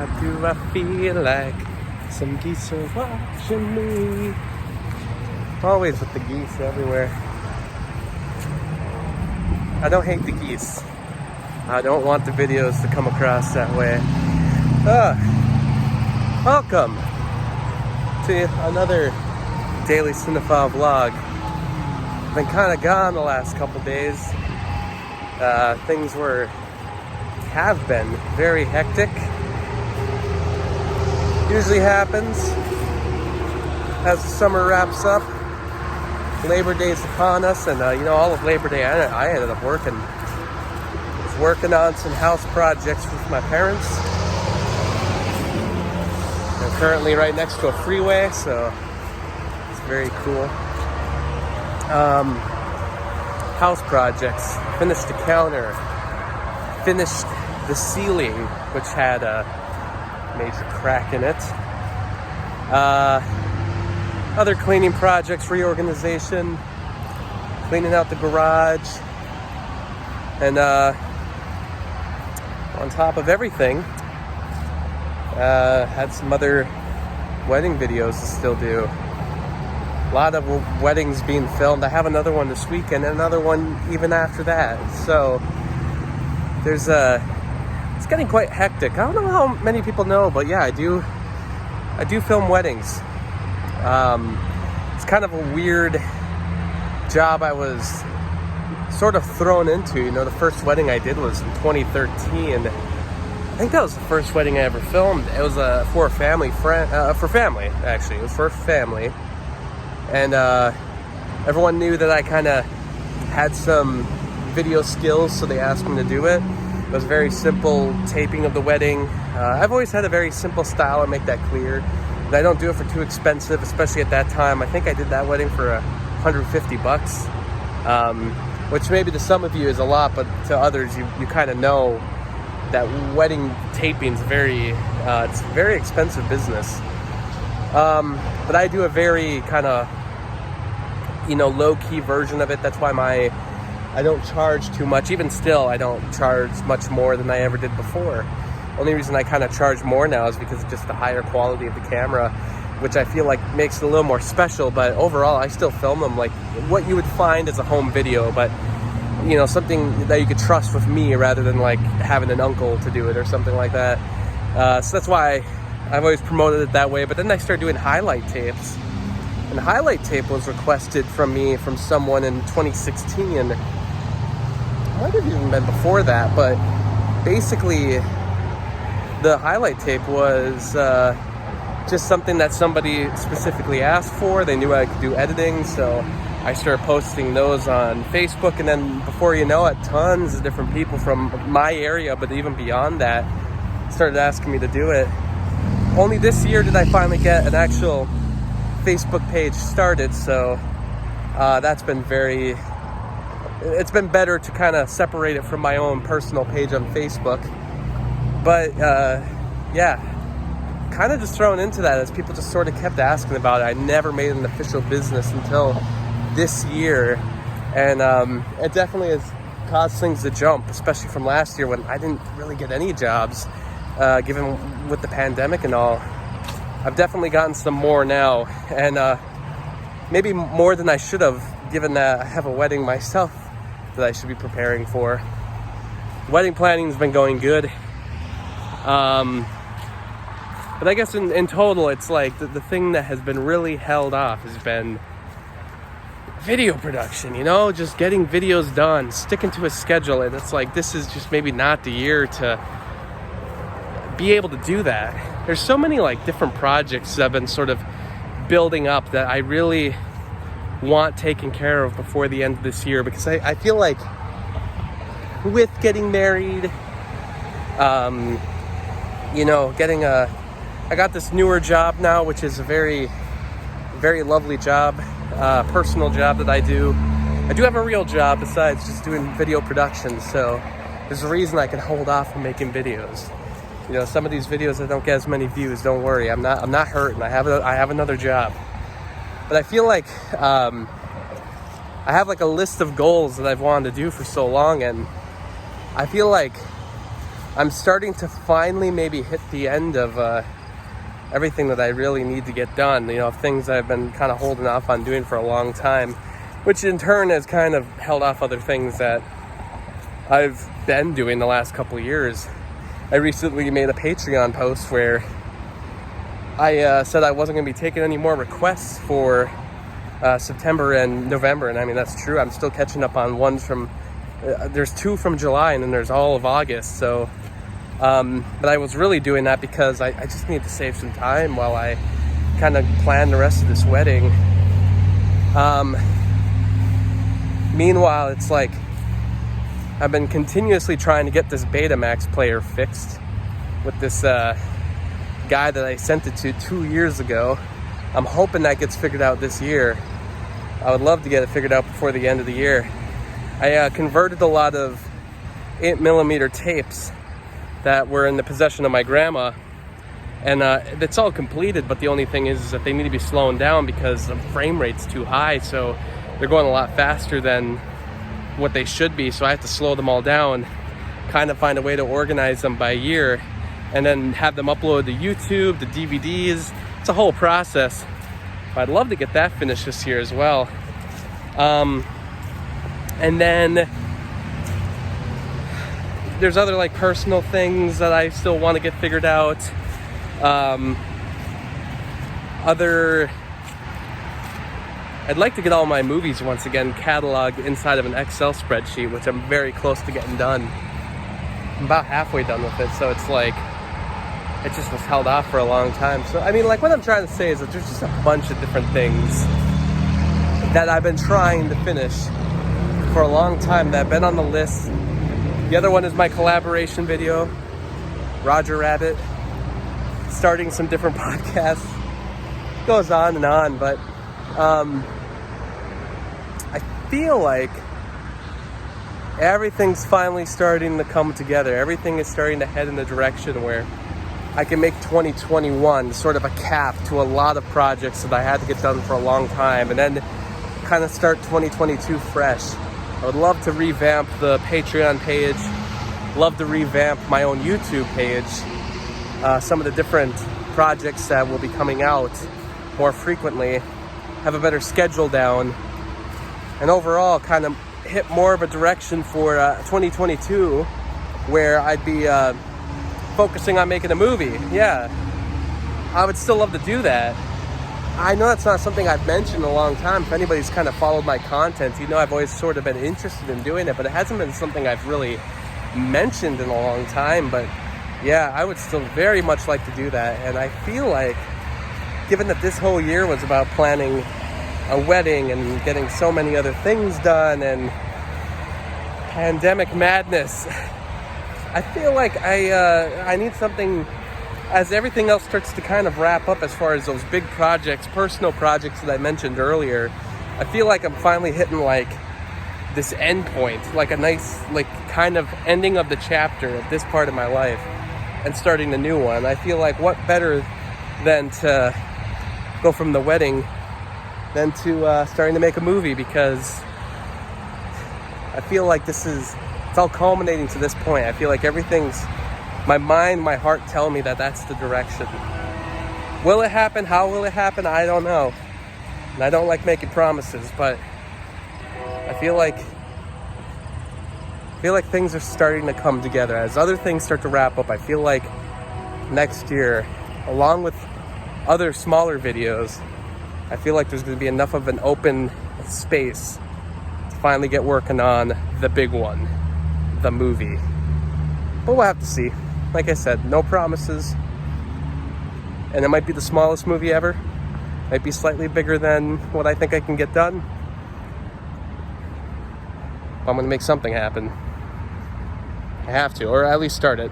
Why do I feel like some geese are watching me? Always with the geese everywhere. I don't hate the geese. I don't want the videos to come across that way. Welcome to another daily cinephile vlog. I've been kind of gone the last couple days. Things have been very hectic. Usually happens as the summer wraps up. Labor Day's upon us, and all of Labor Day I ended up working. I was working on some house projects with my parents. They're currently right next to a freeway, so it's very cool. House projects, finished the counter, finished the ceiling, which had a major crack in it. Other cleaning projects, reorganization, cleaning out the garage, and on top of everything, had some other wedding videos to still do. A lot of weddings being filmed. I have another one this weekend and another one even after that. So it's getting quite hectic. I don't know how many people know, but yeah, I do film weddings. It's kind of a weird job I was sort of thrown into. The first wedding I did was in 2013. I think that was the first wedding I ever filmed. It was for a family friend, for family actually. It was for a family. And everyone knew that I kind of had some video skills, so they asked me to do it. It was a very simple taping of the wedding. I've always had a very simple style, I make that clear. And I don't do it for too expensive, especially at that time. I think I did that wedding for $150, which maybe to some of you is a lot, but to others, you kind of know that wedding taping is it's a very expensive business. But I do a very kind of low-key version of it. That's why I don't charge too much. Even still, I don't charge much more than I ever did before. Only reason I kind of charge more now is because of just the higher quality of the camera, which I feel like makes it a little more special. But overall, I still film them like what you would find as a home video, but something that you could trust with me rather than like having an uncle to do it or something like that. So that's why I've always promoted it that way. But then I started doing highlight tapes. And the highlight tape was requested from someone in 2016. It might have even been before that, but basically the highlight tape was just something that somebody specifically asked for. They knew I could do editing, so I started posting those on Facebook, and then before you know it, tons of different people from my area, but even beyond that, started asking me to do it. Only this year did I finally get an actual Facebook page started, so that's been it's been better to kind of separate it from my own personal page on Facebook. But yeah, kind of just thrown into that as people just sort of kept asking about it. I never made an official business until this year, and it definitely has caused things to jump, especially from last year when I didn't really get any jobs, given with the pandemic and all. I've definitely gotten some more now, and maybe more than I should have, given that I have a wedding myself that I should be preparing for. Wedding planning has been going good. But I guess in total, it's like the thing that has been really held off has been video production, just getting videos done, sticking to a schedule. And it's like, this is just maybe not the year to be able to do that. There's so many like different projects that have been sort of building up that I really want taken care of before the end of this year, because I feel like with getting married, I got this newer job now, which is a very, very lovely job, personal job that I do. I do have a real job besides just doing video production, so there's a reason I can hold off from making videos. Some of these videos that don't get as many views, don't worry, I'm not hurting. I have another job. But I feel like I have like a list of goals that I've wanted to do for so long, and I feel like I'm starting to finally maybe hit the end of everything that I really need to get done. You know, things I've been kind of holding off on doing for a long time, which in turn has kind of held off other things that I've been doing the last couple of years. I recently made a Patreon post where I said I wasn't going to be taking any more requests for September and November, and I mean, that's true. I'm still catching up on ones from, there's 2 from July, and then there's all of August, so, but I was really doing that because I just need to save some time while I kind of plan the rest of this wedding. Meanwhile, it's like, I've been continuously trying to get this Betamax player fixed with this guy that I sent it to 2 years ago. I'm hoping that gets figured out this year. I would love to get it figured out before the end of the year. I converted a lot of 8mm tapes that were in the possession of my grandma, and it's all completed, but the only thing is that they need to be slowing down because the frame rate's too high, so they're going a lot faster than what they should be, so I have to slow them all down, kind of find a way to organize them by year, and then have them upload to YouTube, the DVDs. It's a whole process, but I'd love to get that finished this year as well. And then there's other like personal things that I still want to get figured out. I'd like to get all my movies once again cataloged inside of an Excel spreadsheet, which I'm very close to getting done. I'm about halfway done with it, so it's like, it just was held off for a long time. So, I mean, like, what I'm trying to say is that there's just a bunch of different things that I've been trying to finish for a long time that have been on the list. The other one is my collaboration video, Roger Rabbit, starting some different podcasts. It goes on and on, but I feel like everything's finally starting to come together. Everything is starting to head in the direction where I can make 2021 sort of a cap to a lot of projects that I had to get done for a long time, and then kind of start 2022 fresh. I would love to revamp the Patreon page, love to revamp my own YouTube page, some of the different projects that will be coming out more frequently, have a better schedule down, and overall kind of hit more of a direction for 2022 where I'd be focusing on making a movie. Yeah, I would still love to do that. I know that's not something I've mentioned in a long time. If anybody's kind of followed my content, you know I've always sort of been interested in doing it, but it hasn't been something I've really mentioned in a long time. But yeah, I would still very much like to do that. And I feel like, given that this whole year was about planning a wedding and getting so many other things done and pandemic madness, I feel like I need something, as everything else starts to kind of wrap up as far as those big projects, personal projects that I mentioned earlier. I feel like I'm finally hitting like this end point, like a nice, like kind of ending of the chapter of this part of my life and starting the new one. I feel like what better than to go from the wedding than to starting to make a movie, because I feel like it's all culminating to this point. I feel like everything's, my mind, my heart tell me that that's the direction. Will it happen? How will it happen? I don't know. And I don't like making promises, but I feel like things are starting to come together. As other things start to wrap up, I feel like next year, along with other smaller videos, I feel like there's going to be enough of an open space to finally get working on the big one, the movie. But we'll have to see. Like I said, no promises. And it might be the smallest movie ever. Might be slightly bigger than what I think I can get done. But I'm going to make something happen. I have to, or at least start it.